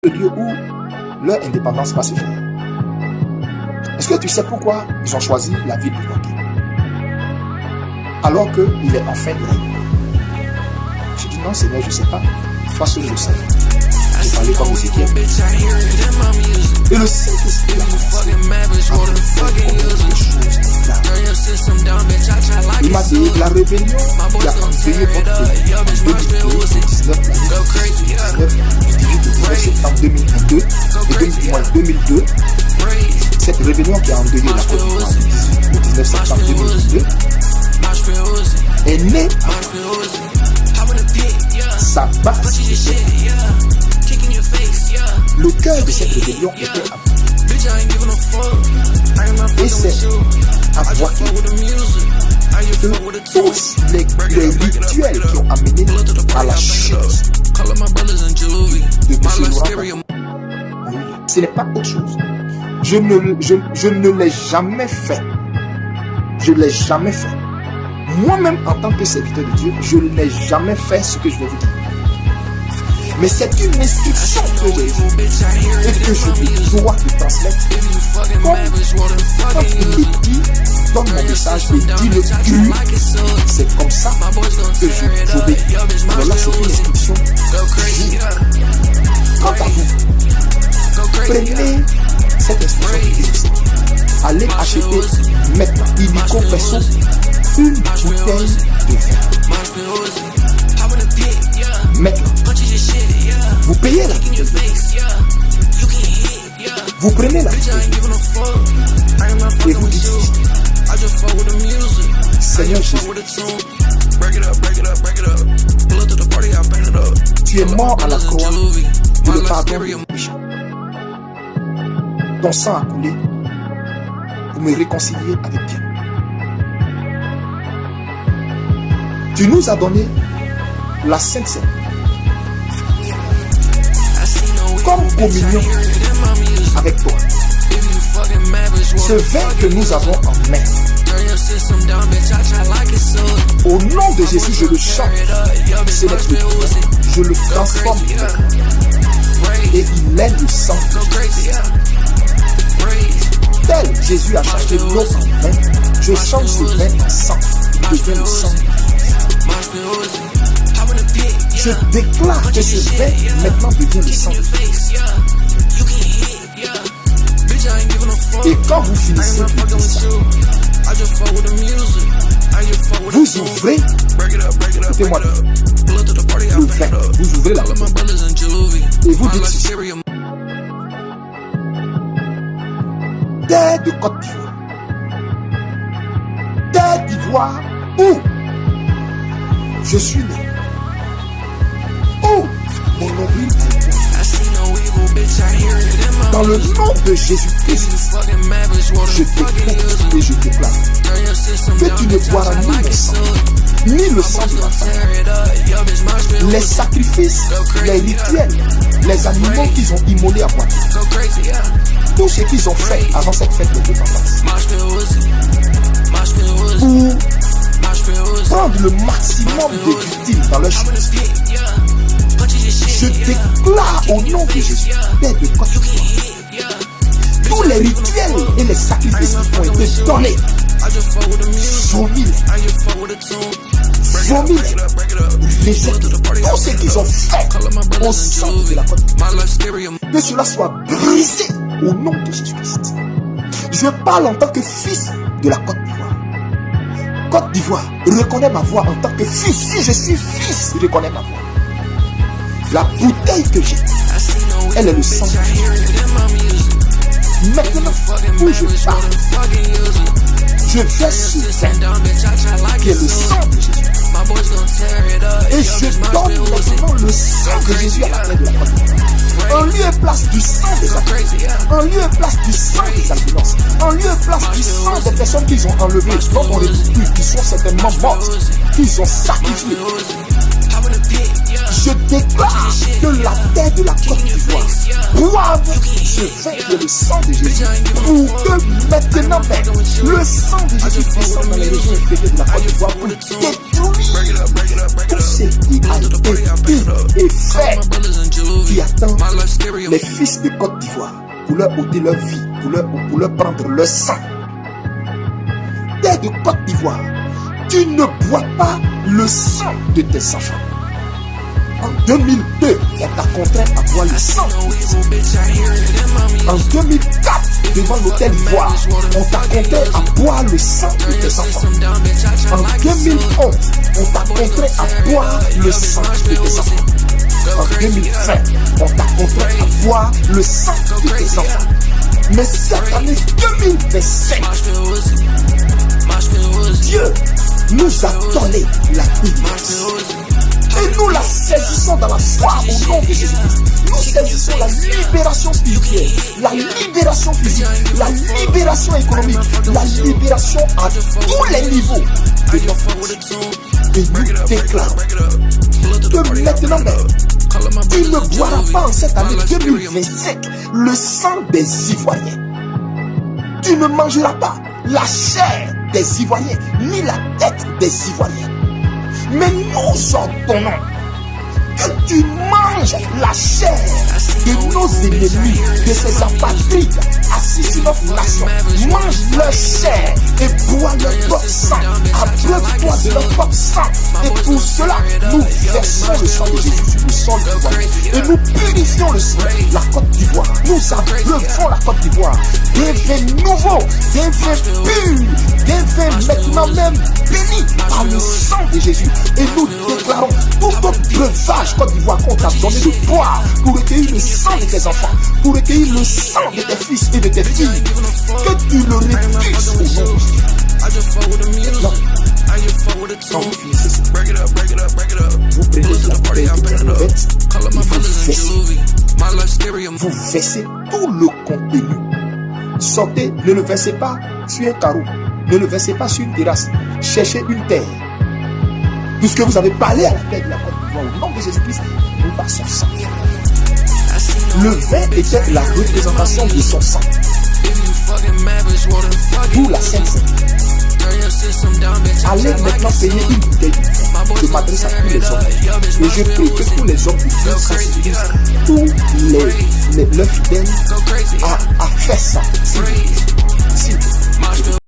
le lieu où leur indépendance va se faire. Est-ce que tu sais pourquoi ils ont choisi la ville de Milwaukee alors qu'il est en fin de règne? J'ai dit non Seigneur, je ne sais pas. Toi seul le sais. J'ai parlé comme Ézéchiel. Et le Saint-Esprit a commencé à faire des choses là. Il m'a dit la rébellion qui a endeuillé votre pays en 19 septembre 2022 et 2002, cette rébellion qui a endeuillé la Côte d'Ivoire le 19 septembre 2022 est née sa base. Le cœur de cette rébellion était à et c'est à voir que tous les rituels qui ont amené à la chute de M. Laurent, ce n'est pas autre chose. Je ne l'ai jamais fait. Je ne l'ai jamais fait. Moi-même, en tant que serviteur de Dieu, je n'ai jamais fait ce que je vais vous dire. Mais c'est une instruction que j'ai eue et que je dois te transmettre. Comme quand il me dit, donne mon message et dis-le, c'est comme ça que j'obéis. Alors là, c'est une instruction. Quant à vous, prenez cette instruction. Allez acheter maintenant, illico verso, une bouteille de vin. Maintenant, vous payez la bouteille. Vous prenez la bouteille et vous dites Seigneur Jésus, tu es mort à la croix pour le pardon de mes péchés. Ton sang a coulé pour me réconcilier avec Dieu. Tu nous as donné la Sainte Seine comme communion avec toi. Ce vin que nous avons en main, au nom de Jésus, je le chante. C'est notre vin. Je le transforme et il est le sang de Jésus. Tel Jésus a changé l'eau en vin, je change ce vin en sang. Il devient le sang. Je déclare que ce vin maintenant devient le sang. Et quand vous finissez de ça, vous ouvrez, écoutez-moi, le vin, vous ouvrez la bouteille et vous dites ceci. Terre de Côte d'Ivoire, terre d'Ivoire où je suis né, où mon nombril a été. Dans le nom de Jésus-Christ, je t'écoute et je déclare que tu ne boiras ni le sang, ni le sang de la femme. Les sacrifices, les rituels, les animaux qu'ils ont immolés à boire, tout ce qu'ils ont fait avant cette fête de dépendance, pour prendre le maximum de victimes dans leur chemin. Je déclare au nom de Jésus, Père de Côte d'Ivoire, tous les rituels et les sacrifices qui ont été donnés, vomis, tout ce qu'ils ont fait au sang de la Côte d'Ivoire, que cela soit brisé au nom de Jésus-Christ. Je parle en tant que fils de la Côte d'Ivoire. Côte d'Ivoire, reconnais ma voix en tant que fils. Si je suis fils, reconnais ma voix. La bouteille que j'ai, elle est le sang de Jésus. Maintenant, où je parle, je verse ce vin qui est le sang de Jésus. Et je donne maintenant le sang de Jésus à la tête de la Côte d'Ivoire. En lieu et place du sang des actes, en lieu et place du sang des ambulances, en lieu et place du sang des personnes qu'ils ont enlevées, dont on les dit plus, qui sont certainement mortes, qu'ils ont sacrifiées. Je déclare que la terre de la Côte d'Ivoire boive ce vin qui est le sang de Jésus, pour que maintenant, le sang de Jésus descende dans les régions inférieures de la Côte d'Ivoire pour détruire tout ce qui a été dit et fait qui attend les fils de Côte d'Ivoire pour leur ôter leur vie, pour leur prendre leur sang. Terre de Côte d'Ivoire, tu ne bois pas le sang de tes enfants. En 2002, on t'a contraint à boire le sang. En 2004, devant l'hôtel Ivoire, on t'a contraint à boire le sang de tes enfants. En 2011, on t'a contraint à boire le sang de tes enfants. En 2020, on t'a contraint à boire le sang de tes enfants. Mais cette année 2025, Dieu nous a donné la délivrance. Et nous la saisissons dans la foi au nom de Jésus-Christ. Nous saisissons la libération spirituelle, la libération physique, la libération économique, la libération à tous les niveaux de notre vie. Et nous déclarons que maintenant même, tu ne boiras pas en cette année 2025 le sang des Ivoiriens. Tu ne mangeras pas la chair des Ivoiriens, ni la tête des Ivoiriens. Mais nous ordonnons que tu manges la chair de nos ennemis, de ces apatrides assis sur notre nation. Mange leur chair et bois leur propre sang. Abreuve-toi de leur propre sang. Et pour cela, nous versons le sang de Jésus sur le sol d'Ivoire. Et nous purifions la Côte d'Ivoire. Nous abreuvons la Côte d'Ivoire. Des vins nouveaux, des vins purs, des vins maintenant même bénis par le sang de Jésus. Et nous déclarons tout notre breuvage Côte d'Ivoire qu'on t'a donné de boire pour recueillir le sang de tes enfants, pour recueillir le sang de tes fils et de tes filles, que tu le répuisses au nom de Jésus. Non. Quand vous finissez ça, vous prenez la bouteille de terre et vous versez tout le contenu. Sortez, ne le versez pas sur un carreau, ne le versez pas sur une terrasse. Cherchez une terre. Puisque vous avez parlé à la terre de la Côte d'Ivoire au nom de Jésus-Christ, nous passons sang. Le vin était la représentation de son sang. Pour la Sainte Seine. Allez maintenant payer une bouteille de vin. Je m'adresse à tous les hommes. Et je prie que tous les hommes puissent sensibiliser tous leurs fidèles à faire ça.